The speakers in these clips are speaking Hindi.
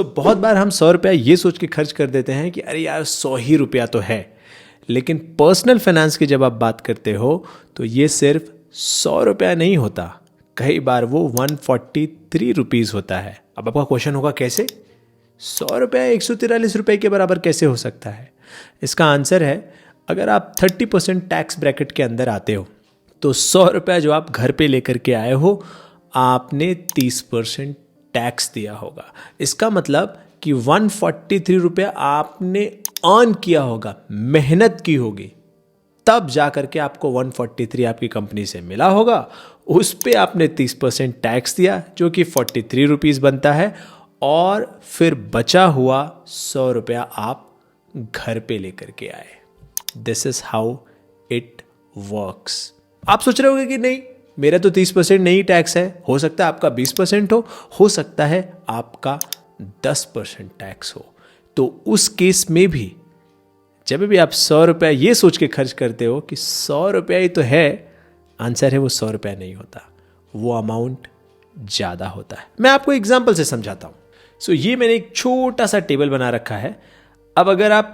बहुत बार हम 100 रुपया ये सोच के खर्च कर देते हैं कि अरे यार 100 ही रुपया तो है, लेकिन पर्सनल फाइनेंस की जब आप बात करते हो तो ये सिर्फ 100 रुपया नहीं होता, कई बार वो 143 रुपीज़ होता है। अब आपका क्वेश्चन होगा कैसे 100 रुपया 143 रुपये के बराबर कैसे हो सकता है? इसका आंसर है, अगर आप 30% टैक्स ब्रैकेट के अंदर आते हो तो 100 रुपया जो आप घर पे लेकर के आए हो आपने 30% टैक्स दिया होगा। इसका मतलब कि 143 रुपया आपने अर्न किया होगा, मेहनत की होगी, तब जा करके आपको 143 आपकी कंपनी से मिला होगा। उस पे आपने 30% टैक्स दिया जो कि 43 रुपीज़ बनता है, और फिर बचा हुआ 100 रुपया आप घर पे लेकर के आए। This is how it works. आप सोच रहे होंगे कि नहीं मेरा तो 30% नहीं टैक्स है, हो सकता है आपका 20% हो सकता है आपका 10% टैक्स हो। तो उस केस में भी जब भी आप 100 रुपया ये सोच के खर्च करते हो कि 100 रुपया ही तो है, आंसर है वो 100 रुपया नहीं होता, वो अमाउंट ज़्यादा होता है। मैं आपको एग्जाम्पल से समझाता हूँ। ये मैंने एक छोटा सा टेबल बना रखा है। अब अगर आप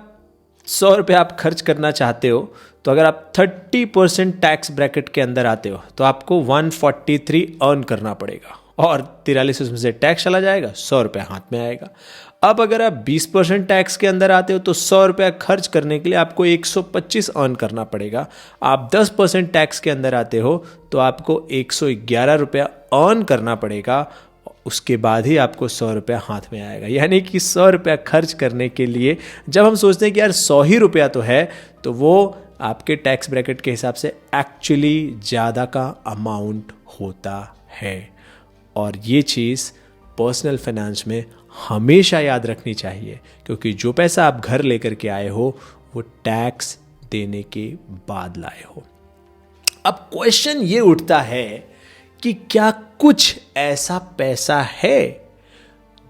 100 रुपया आप खर्च करना चाहते हो तो अगर आप 30% टैक्स ब्रैकेट के अंदर आते हो तो आपको 143 अर्न करना पड़ेगा, और 43 उसमें से टैक्स चला जाएगा, 100 रुपया हाथ में आएगा। अब अगर आप 20% टैक्स के अंदर आते हो तो 100 रुपया खर्च करने के लिए आपको 125 अर्न करना पड़ेगा। आप 10% टैक्स के अंदर आते हो तो आपको 111 रुपया अर्न करना पड़ेगा, उसके बाद ही आपको 100 रुपया हाथ में आएगा। यानी कि 100 रुपया खर्च करने के लिए जब हम सोचते हैं कि यार 100 ही रुपया तो है, तो वो आपके टैक्स ब्रैकेट के हिसाब से एक्चुअली ज़्यादा का अमाउंट होता है। और ये चीज़ पर्सनल फाइनेंस में हमेशा याद रखनी चाहिए, क्योंकि जो पैसा आप घर लेकर के आए हो वो टैक्स देने के बाद लाए हो। अब क्वेश्चन ये उठता है कि क्या कुछ ऐसा पैसा है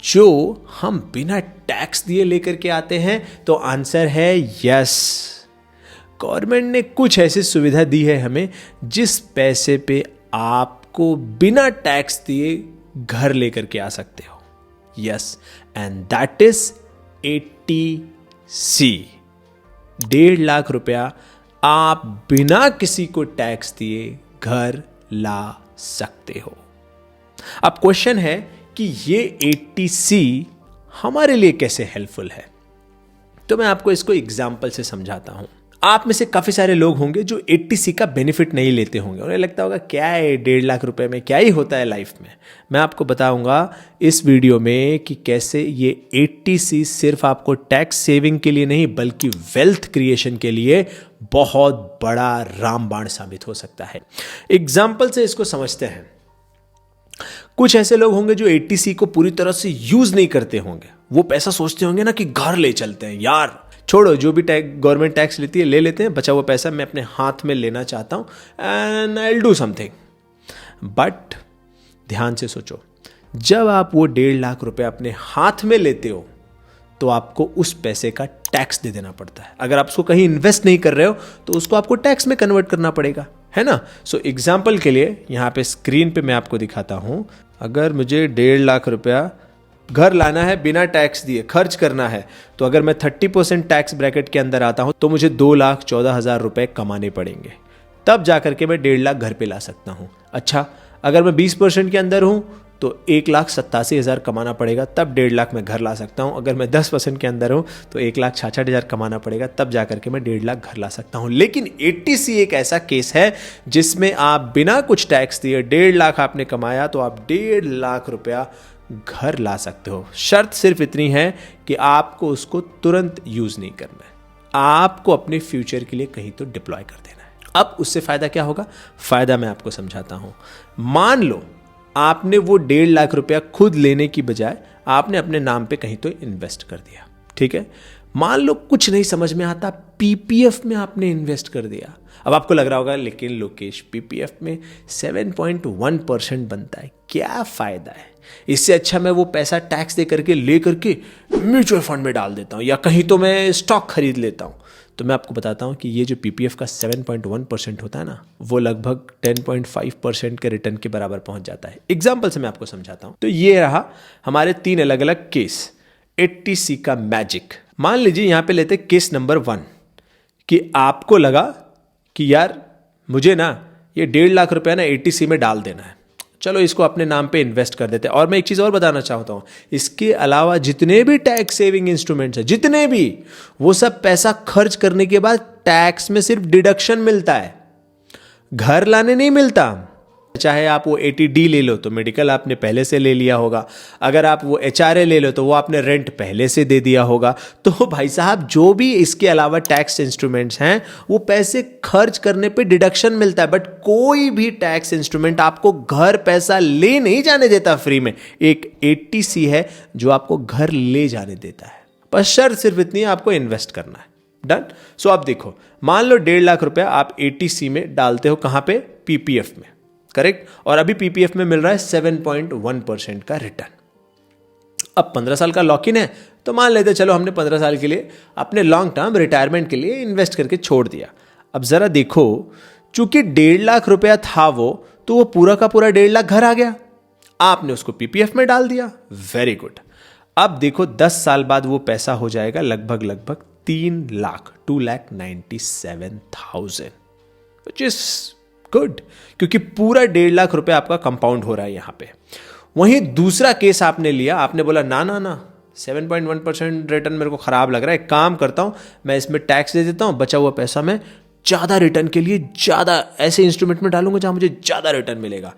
जो हम बिना टैक्स दिए लेकर के आते हैं? तो आंसर है यस। गवर्नमेंट ने कुछ ऐसी सुविधा दी है हमें जिस पैसे पे आपको बिना टैक्स दिए घर लेकर के आ सकते हो। Yes, and that is 80C। 1.5 lakh रुपया आप बिना किसी को टैक्स दिए घर ला सकते हो। अब क्वेश्चन है कि ये 80C हमारे लिए कैसे हेल्पफुल है? तो मैं आपको इसको एग्जाम्पल से समझाता हूं। आप में से काफी सारे लोग होंगे जो 80C का बेनिफिट नहीं लेते होंगे, उन्हें लगता होगा क्या है 1.5 लाख रुपए में क्या ही होता है लाइफ में। मैं आपको बताऊंगा इस वीडियो में कि कैसे ये 80C सिर्फ आपको टैक्स सेविंग के लिए नहीं बल्कि वेल्थ क्रिएशन के लिए बहुत बड़ा रामबाण साबित हो सकता है। एग्जाम्पल से इसको समझते हैं। कुछ ऐसे लोग होंगे जो 80C को पूरी तरह से यूज नहीं करते होंगे। वो पैसा सोचते होंगे ना कि घर ले चलते हैं, यार छोड़ो जो भी गवर्नमेंट टैक्स लेती है ले लेते हैं, बचा हुआ पैसा मैं अपने हाथ में लेना चाहता हूं and I will do something. But ध्यान से सोचो, जब आप वो 1.5 लाख रुपए अपने हाथ में लेते हो तो आपको उस पैसे का टैक्स दे देना पड़ता है। अगर आप उसको कहीं इन्वेस्ट नहीं कर रहे हो तो उसको आपको टैक्स में कन्वर्ट करना पड़ेगा, है ना। सो एग्जाम्पल के लिए यहां पे स्क्रीन पे मैं आपको दिखाता हूं। अगर मुझे 1.5 लाख रुपया घर लाना है बिना टैक्स दिए खर्च करना है, तो अगर मैं 30% टैक्स ब्रैकेट के अंदर आता हूं तो मुझे 2,14,000 रुपए कमाने पड़ेंगे, तब जाकर के मैं 1.5 लाख घर पे ला सकता हूं। अच्छा, अगर मैं 20% के अंदर हूं तो 1,87,000 कमाना पड़ेगा, तब 1.5 लाख मैं घर ला सकता हूं। अगर मैं 10% के अंदर हूं तो 1,66,000 कमाना पड़ेगा, तब जाकर के मैं 1.5 लाख घर ला सकता हूं। लेकिन 80C एक ऐसा केस है जिसमें आप बिना कुछ टैक्स दिए 1.5 लाख आपने कमाया तो आप 1.5 लाख रुपया घर ला सकते हो। शर्त सिर्फ इतनी है कि आपको उसको तुरंत यूज नहीं करना है, आपको अपने फ्यूचर के लिए कहीं तो डिप्लॉय कर देना है। अब उससे फायदा क्या होगा? फायदा मैं आपको समझाता हूं। मान लो आपने वो 1.5 लाख रुपया खुद लेने की बजाय आपने अपने नाम पे कहीं तो इन्वेस्ट कर दिया, ठीक है। मान लो कुछ नहीं समझ में आता, पीपीएफ में आपने इन्वेस्ट कर दिया। अब आपको लग रहा होगा लेकिन लोकेश पीपीएफ में 7.1% बनता है, क्या फायदा है? इससे अच्छा मैं वो पैसा टैक्स दे करके ले करके म्यूचुअल फंड में डाल देता हूं या कहीं तो मैं स्टॉक खरीद लेता हूं। तो मैं आपको बताता हूं कि ये जो पीपीएफ का 7.1% होता है ना, वो लगभग 10.5% के रिटर्न के बराबर पहुंच जाता है। एग्जाम्पल से मैं आपको समझाता हूं। तो ये रहा हमारे 3 अलग अलग केस। 80C का मैजिक। मान लीजिए यहां पे लेते केस नंबर 1 कि आपको लगा कि यार मुझे ना ये 1.5 लाख रुपया ना 80C में डाल देना है, चलो इसको अपने नाम पे इन्वेस्ट कर देते हैं। और मैं एक चीज़ और बताना चाहता हूँ, इसके अलावा जितने भी टैक्स सेविंग इंस्ट्रूमेंट्स हैं, जितने भी, वो सब पैसा खर्च करने के बाद टैक्स में सिर्फ डिडक्शन मिलता है, घर लाने नहीं मिलता। चाहे आप वो 80D ले लो तो मेडिकल आपने पहले से ले लिया होगा, अगर आप वो HRA ले लो तो वो आपने रेंट पहले से दे दिया होगा। तो भाई साहब जो भी इसके अलावा टैक्स इंस्ट्रूमेंट्स हैं वो पैसे खर्च करने पे डिडक्शन मिलता है, बट कोई भी टैक्स इंस्ट्रूमेंट आपको घर पैसा ले नहीं जाने देता फ्री में। एक 80C है जो आपको घर ले जाने देता है, बस शर्त सिर्फ इतनी है, आपको इन्वेस्ट करना है। डन। सो आप देखो, मान लो 1.5 लाख रुपया आप 80C में डालते हो, कहां पे? PPF में, करेक्ट। और अभी PPF में मिल रहा है 7.1% का रिटर्न। अब 15 साल का लॉक इन है, तो मान लेते चलो हमने 15 साल के लिए अपने लॉन्ग टर्म रिटायरमेंट के लिए इन्वेस्ट करके छोड़ दिया। अब जरा देखो, चूंकि 1.5 लाख रुपया था वो, तो वो पूरा का पूरा 1.5 लाख घर आ गया, आपने उसको PPF में डाल दिया, वेरी गुड। अब देखो 10 साल बाद वो पैसा हो जाएगा लगभग 3 लाख, 2,97,000, विच इज गुड, क्योंकि पूरा 1.5 लाख रुपए आपका कंपाउंड हो रहा है यहां पे। वहीं दूसरा केस आपने लिया, आपने बोला ना ना ना 7.1% रिटर्न मेरे को खराब लग रहा है, एक काम करता हूं मैं इसमें टैक्स दे देता हूं, बचा हुआ पैसा मैं ज्यादा रिटर्न के लिए ज्यादा ऐसे इंस्ट्रूमेंट में डालूंगा जहां मुझे ज्यादा रिटर्न मिलेगा।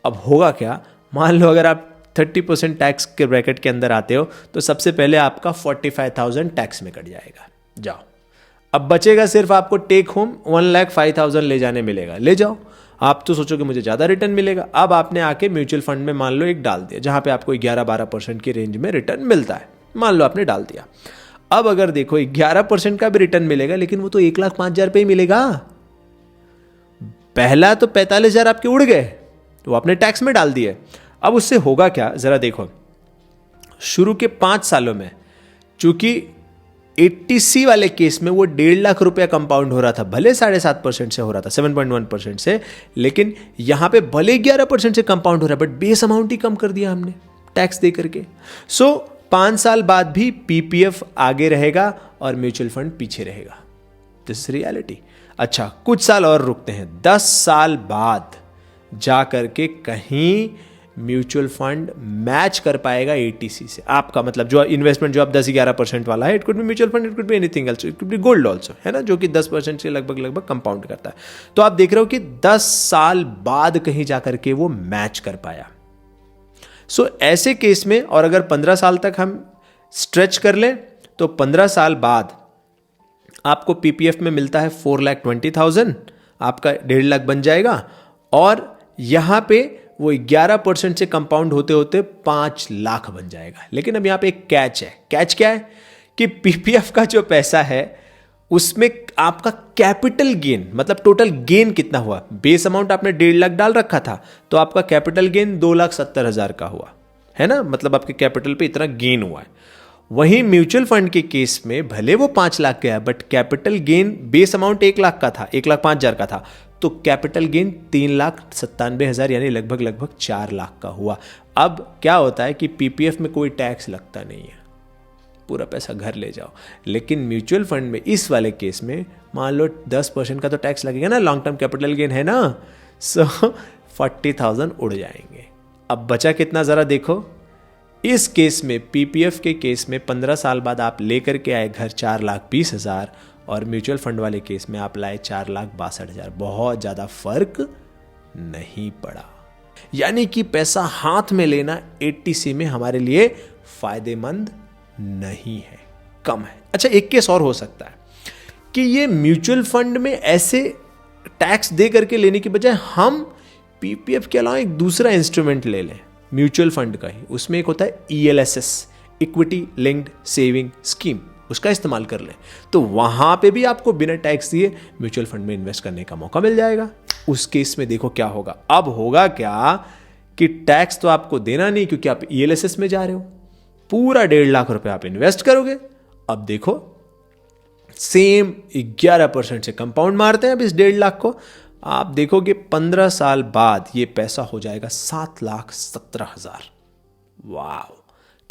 अब होगा क्या, मान लो अगर आप 30% टैक्स के ब्रैकेट के अंदर आते हो तो सबसे पहले आपका 45,000 टैक्स में कट जाएगा, जाओ। अब बचेगा सिर्फ आपको टेक होम 1,05,000 ले जाने मिलेगा, ले जाओ। आप तो सोचोगे मुझे ज़्यादा रिटर्न मिलेगा। अब आपने आके म्यूचुअल फंड में मान लो एक डाल दिया, जहां पे आपको 11-12% की रेंज में रिटर्न मिलता है, मान लो आपने डाल दिया। अब अगर देखो 11% का भी रिटर्न मिलेगा, लेकिन वो तो 1,05,000 पे ही मिलेगा। पहला तो 45,000 आपके उड़ गए, तो आपने टैक्स में डाल दिए। अब उससे होगा क्या, जरा देखो, शुरू के 5 सालों में चूंकि 80C वाले केस में वो 1.5 लाख रुपया कंपाउंड हो रहा था, भले 7.5% से हो रहा था, 7.1% से, लेकिन यहां पे भले 11% से कंपाउंड हो रहा है, बट बेस अमाउंट ही कम कर दिया हमने टैक्स दे करके। सो 5 साल बाद भी PPF आगे रहेगा और म्यूचुअल फंड पीछे रहेगा, दिस इज रियलिटी। अच्छा, कुछ साल और रुकते हैं, 10 साल बाद जा करके कहीं म्यूचुअल फंड मैच कर पाएगा 80C से आपका, मतलब जो इन्वेस्टमेंट जो आप 10-11% वाला है, it could be mutual fund, it could be anything else, it could be gold also, है ना, जो कि 10% से लगभग कंपाउंड करता है। तो आप देख रहे हो कि 10 साल बाद कहीं जाकर के वो मैच कर पाया। सो ऐसे केस में, और अगर 15 साल तक हम स्ट्रेच कर लें, तो 15 साल बाद आपको PPF में मिलता है 4,20,000, आपका 1.5 लाख बन जाएगा, और यहां पे वो 11% से कंपाउंड होते होते 5 लाख बन जाएगा। लेकिन अब यहां पे एक कैच है। कैच क्या है कि PPF का जो पैसा है उसमें आपका कैपिटल गेन, मतलब टोटल गेन कितना हुआ, बेस अमाउंट आपने 1.5 लाख डाल रखा था, तो आपका कैपिटल गेन 2,70,000 का हुआ, है ना, मतलब आपके कैपिटल पे इतना गेन हुआ है। वहीं म्यूचुअल फंड के केस में भले वो 5 लाख का है, but capital gain base amount 1 lakh का था, 1,05,000 का था, तो कैपिटल गेन 3,97,000 यानी लगभग 4 लाख का हुआ। अब क्या होता है कि PPF में कोई टैक्स लगता नहीं है, पूरा पैसा घर ले जाओ। लेकिन म्यूचुअल फंड में इस वाले केस में मान लो 10% का तो टैक्स लगेगा ना, लॉन्ग टर्म कैपिटल गेन है ना, सो 40,000 उड़ जाएंगे। अब बचा कितना जरा देखो, इस केस में PPF के केस में 15 साल बाद आप लेकर के आए घर 4,20,000, और म्यूचुअल फंड वाले केस में आप लाए 4,62,000, बहुत ज्यादा फर्क नहीं पड़ा। यानी कि पैसा हाथ में लेना 80C में हमारे लिए फायदेमंद नहीं है, कम है। अच्छा, एक केस और हो सकता है कि ये म्यूचुअल फंड में ऐसे टैक्स दे करके लेने की बजाय हम PPF के अलावा एक दूसरा इंस्ट्रूमेंट ले लें, म्यूचुअल फंड का ही, उसमें एक होता है ELSS, equity linked saving scheme, उसका इस्तेमाल कर लें, तो वहां पे भी आपको बिना टैक्स दिए म्यूचुअल फंड में इन्वेस्ट करने का मौका मिल जाएगा। उस केस में देखो क्या होगा। अब होगा क्या कि टैक्स तो आपको देना नहीं, क्योंकि आप ELSS में जा रहे हो, पूरा 1.5 लाख रुपए आप इन्वेस्ट करोगे। अब देखो सेम 11% से कंपाउंड मारते हैं अब इस 1.5 लाख को, आप देखोगे 15 साल बाद ये पैसा हो जाएगा 7,17,000। वाह,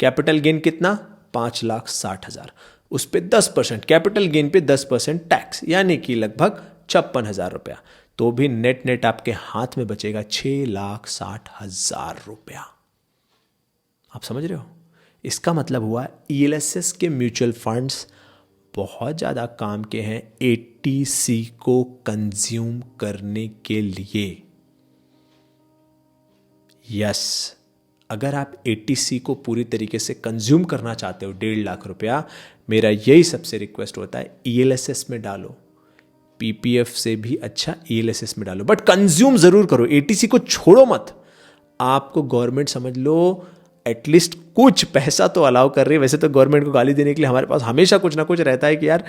कैपिटल गेन कितना, 5,60,000, उस पे 10%, कैपिटल गेन पे 10% टैक्स, यानी कि लगभग 56,000 रुपया। तो भी नेट नेट आपके हाथ में बचेगा 6,60,000 रुपया। आप समझ रहे हो? इसका मतलब हुआ ईएलएसएस के म्यूचुअल फंड्स बहुत ज़्यादा काम के हैं एटीसी को कंज्यूम करने के लिए। यस, अगर आप एटीसी को पूरी तरीके से कंज्यूम करना चाहते हो 1.5 लाख रुपया, मेरा यही सबसे रिक्वेस्ट होता है, ईएलएसएस में डालो। पीपीएफ से भी अच्छा ईएलएसएस में डालो, बट कंज्यूम जरूर करो, एटीसी को छोड़ो मत। आपको गवर्नमेंट समझ लो एटलीस्ट कुछ पैसा तो अलाउ कर रही है। वैसे तो गवर्नमेंट को गाली देने के लिए हमारे पास हमेशा कुछ ना कुछ रहता है कि यार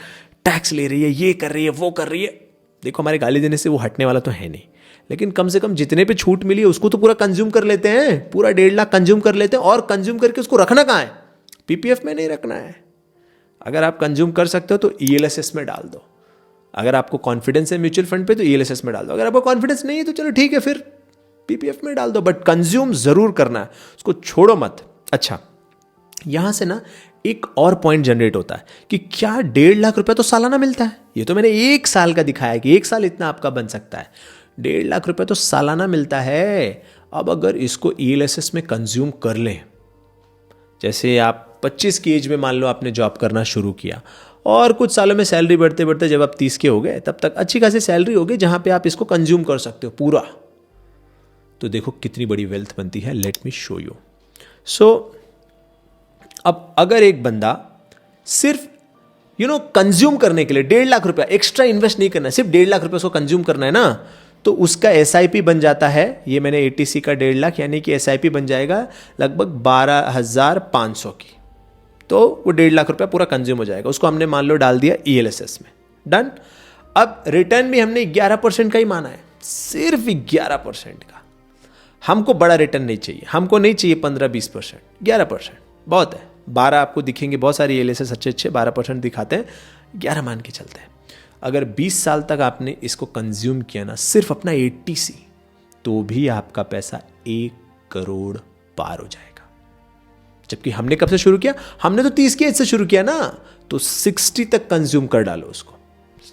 टैक्स ले रही है, ये कर रही है, वो कर रही है। देखो, हमारे गाली देने से वो हटने वाला तो है नहीं, लेकिन कम से कम जितने पे छूट मिली है उसको तो पूरा कंज्यूम कर लेते हैं, पूरा 1.5 लाख कंज्यूम कर लेते हैं। और कंज्यूम करके उसको रखना कहाँ है? पीपीएफ में नहीं रखना है। अगर आप कंज्यूम कर सकते हो तो ईएलएसएस में डाल दो। अगर आपको कॉन्फिडेंस है म्यूचुअल फंड पे तो ईएलएसएस में डाल दो। अगर आपको कॉन्फिडेंस नहीं है तो चलो ठीक है, फिर पीपीएफ में डाल दो, बट कंज्यूम जरूर करना है, उसको छोड़ो मत। अच्छा, यहां से ना एक और पॉइंट जनरेट होता है कि क्या 1.5 लाख रुपया तो सालाना मिलता है? ये तो मैंने 1 साल का दिखाया कि 1 साल इतना आपका बन सकता है। 1.5 लाख रुपया तो सालाना मिलता है। अब अगर इसको ईएलएसएस में कंज्यूम कर लें, जैसे आप 25 की एज में मान लो आपने जॉब करना शुरू किया और कुछ सालों में सैलरी बढ़ते बढ़ते जब आप 30 के हो गए, तब तक अच्छी खासी सैलरी हो गई जहां पे आप इसको कंज्यूम कर सकते हो पूरा। तो देखो कितनी बड़ी वेल्थ बनती है। Let me show you. So अब अगर एक बंदा सिर्फ कंज्यूम करने के लिए 1.5 लाख रुपया एक्स्ट्रा इन्वेस्ट नहीं करना है, सिर्फ 1.5 लाख रुपया उसको कंज्यूम करना है ना, तो उसका एसआईपी बन जाता है, ये मैंने एटीसी का 1.5 लाख, यानी कि एसआईपी बन जाएगा लगभग 12,500 की। तो वो 1.5 लाख रुपया पूरा कंज्यूम हो जाएगा। उसको हमने मान लो डाल दिया ईएलएसएस में, डन। अब रिटर्न भी हमने 11% का ही माना है, सिर्फ 11% का। हमको बड़ा रिटर्न नहीं चाहिए, हमको नहीं चाहिए 15-20%, 11% बहुत है। 12 आपको दिखेंगे, बहुत सारी ईएलएसएस अच्छे 12% दिखाते हैं, 11 मान के चलते हैं। अगर 20 साल तक आपने इसको कंज्यूम किया ना, सिर्फ अपना एटीसी, तो भी आपका पैसा 1 करोड़ पार हो जाएगा। जबकि हमने कब से शुरू किया? हमने तो 30 की एज से शुरू किया ना, तो 60 तक कंज्यूम कर डालो उसको,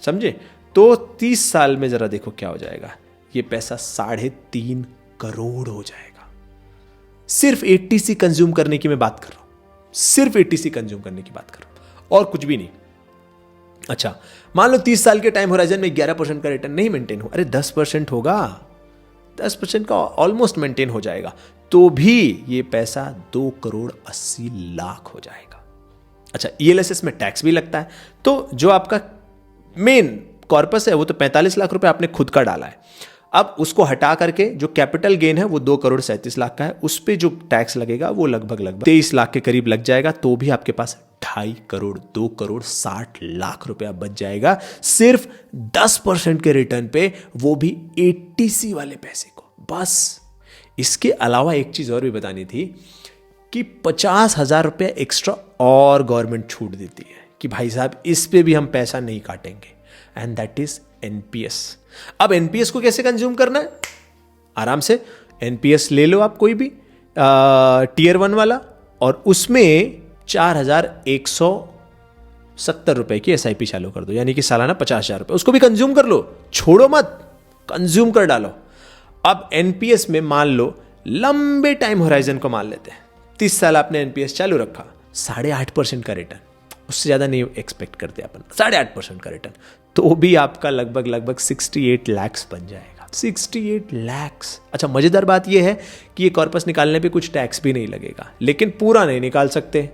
समझे? तो 30 साल में जरा देखो क्या हो जाएगा। ये पैसा 3.5 करोड़ हो जाएगा। सिर्फ एटीसी कंज्यूम करने की मैं बात कर रहा हूं, सिर्फ एटीसी कंज्यूम करने की बात कर रहा हूं, और कुछ भी नहीं। अच्छा, मान लो 30 साल के टाइम होराइजन में 11% का रिटर्न नहीं मेंटेन हो, अरे 10% होगा, 10% का ऑलमोस्ट मेंटेन हो जाएगा, तो भी ये पैसा 2,80,00,000 हो जाएगा। अच्छा, ईएलएसएस में टैक्स भी लगता है, तो जो आपका मेन कॉर्पस है वो तो 45 लाख रुपए आपने खुद का डाला है। अब उसको हटा करके जो कैपिटल गेन है वो 2,37,00,000 का है, उस पे जो टैक्स लगेगा वो लगभग 23 लाख के करीब लग जाएगा। तो भी आपके पास 2.5 करोड़, 2,60,00,000 रुपया बच जाएगा, सिर्फ 10% के रिटर्न पे, वो भी एटीसी वाले पैसे को। बस इसके अलावा एक चीज और भी बतानी थी कि 50,000 रुपया एक्स्ट्रा और गवर्नमेंट छूट देती है कि भाई साहब इस पे भी हम पैसा नहीं काटेंगे, एंड दैट इज एनपीएस। अब एनपीएस को कैसे कंज्यूम करना है? आराम से एनपीएस ले लो आप, कोई भी टीयर 1 वाला, और उसमें 4,170 रुपए की एसआईपी चालू कर दो, यानी कि सालाना 50,000 रुपए। उसको भी कंज्यूम कर लो, छोड़ो मत, कंज्यूम कर डालो। अब एनपीएस में मान लो लंबे टाइम होराइजन को मान लेते हैं, 30 साल आपने एनपीएस चालू रखा, 8.5% का रिटर्न, उससे ज्यादा नहीं एक्सपेक्ट करते अपन, 8.5% का रिटर्न, तो भी आपका लगभग 68 लाख बन जाएगा। 68 लाख। अच्छा, मजेदार बात यह है कि ये कॉर्पस निकालने पे कुछ टैक्स भी नहीं लगेगा, लेकिन पूरा नहीं निकाल सकते,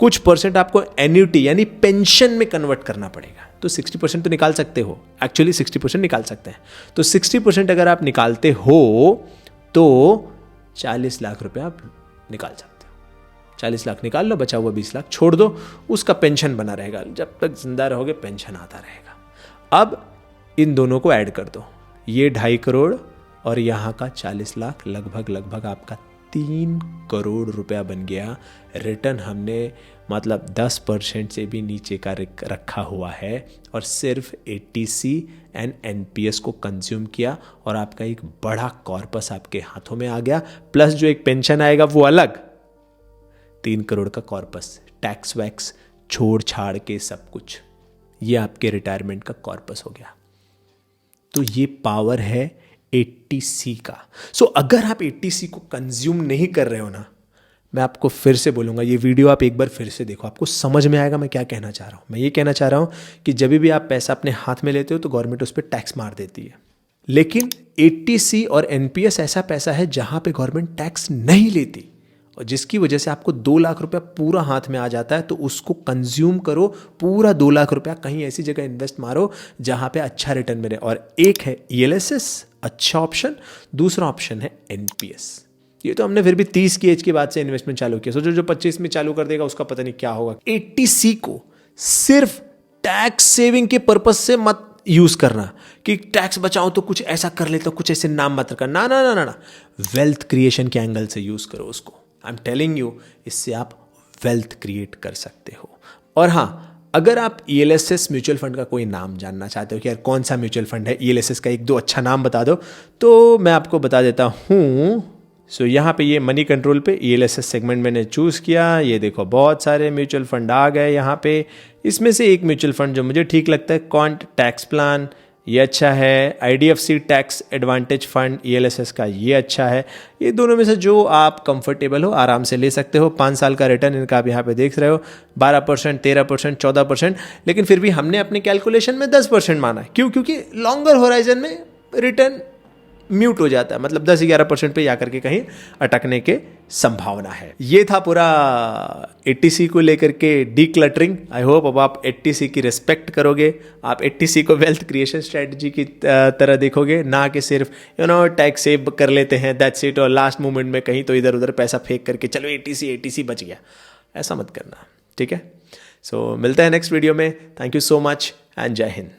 कुछ परसेंट आपको एन्युटी यानी पेंशन में कन्वर्ट करना पड़ेगा। तो 60% तो निकाल सकते हो, एक्चुअली 60% निकाल सकते हैं। तो 60% अगर आप निकालते हो तो 40 लाख रुपए आप निकाल सकते हो। 40 लाख निकाल लो, बचा हुआ 20 लाख छोड़ दो, उसका पेंशन बना रहेगा, जब तक जिंदा रहोगे पेंशन आता रहेगा। अब इन दोनों को ऐड कर दो, ये 2.5 करोड़ और यहाँ का 40 लाख, लगभग आपका 3 करोड़ रुपया बन गया। रिटर्न हमने मतलब 10% से भी नीचे का रखा हुआ है, और सिर्फ एटीसी एंड एनपीएस को कंज्यूम किया, और आपका एक बड़ा कॉर्पस आपके हाथों में आ गया, प्लस जो एक पेंशन आएगा वो अलग, 3 करोड़ का कॉर्पस टैक्स वैक्स छोड़ छाड़ के सब कुछ, ये आपके रिटायरमेंट का कॉर्पस हो गया। तो ये पावर है 80C का। सो अगर आप 80C को कंज्यूम नहीं कर रहे हो ना, मैं आपको फिर से बोलूँगा, ये वीडियो आप एक बार फिर से देखो, आपको समझ में आएगा मैं क्या कहना चाह रहा हूँ। मैं ये कहना चाह रहा हूँ कि जब भी आप पैसा अपने हाथ में लेते हो तो गवर्नमेंट उस पर टैक्स मार देती है, लेकिन 80C और NPS ऐसा पैसा है जहाँ पे गवर्नमेंट टैक्स नहीं लेती, और जिसकी वजह से आपको 2 लाख रुपया पूरा हाथ में आ जाता है। तो उसको कंज्यूम करो, पूरा 2 लाख रुपया कहीं ऐसी जगह इन्वेस्ट मारो जहाँ पे अच्छा रिटर्न मिले। और एक है ELSS, अच्छा ऑप्शन, दूसरा ऑप्शन है NPS। ये तो हमने फिर भी 30 की एज के बाद से इन्वेस्टमेंट चालू किया, सोचो जो 25 में चालू कर देगा उसका पता नहीं क्या होगा। 80C को सिर्फ टैक्स सेविंग के पर्पज से मत यूज करना कि टैक्स बचाओ तो कुछ ऐसा कर लेता, कुछ ऐसे नाम मत रखना, ना ना ना ना ना, वेल्थ क्रिएशन के एंगल से यूज करो उसको। आई एम टेलिंग यू, इससे आप वेल्थ क्रिएट कर सकते हो। और हाँ, अगर आप ELSS म्यूचुअल फंड का कोई नाम जानना चाहते हो कि यार कौन सा म्यूचुअल फंड है, ELSS का 1-2 अच्छा नाम बता दो, तो मैं आपको बता देता हूँ। सो यहाँ पे ये मनी कंट्रोल पे ELSS सेगमेंट मैंने चूज़ किया। ये देखो बहुत सारे म्यूचुअल फंड आ गए यहाँ पे। इसमें से एक म्यूचुअल फंड जो मुझे ठीक लगता है, क्वांट टैक्स प्लान, ये अच्छा है। IDFC tax advantage fund ELSS का, ये अच्छा है। ये दोनों में से जो आप कंफर्टेबल हो आराम से ले सकते हो। 5 साल का रिटर्न इनका आप यहाँ पे देख रहे हो, 12%, 13%, 14%, लेकिन फिर भी हमने अपने कैलकुलेशन में 10% माना है। क्यों? क्योंकि लॉन्गर होराइजन में रिटर्न म्यूट हो जाता है, मतलब 10-11% पे जाकर के कहीं अटकने के संभावना है। ये था पूरा 80C को लेकर के डीक्लटरिंग। आई होप अब आप 80C की रिस्पेक्ट करोगे, आप 80C को वेल्थ क्रिएशन स्ट्रेटजी की तरह देखोगे, ना कि सिर्फ टैक्स सेव कर लेते हैं दैट्स इट, और लास्ट मोमेंट में कहीं तो इधर उधर पैसा फेंक करके चलो 80C बच गया, ऐसा मत करना, ठीक है। सो मिलते हैं नेक्स्ट वीडियो में। Thank you so much and जय हिंद।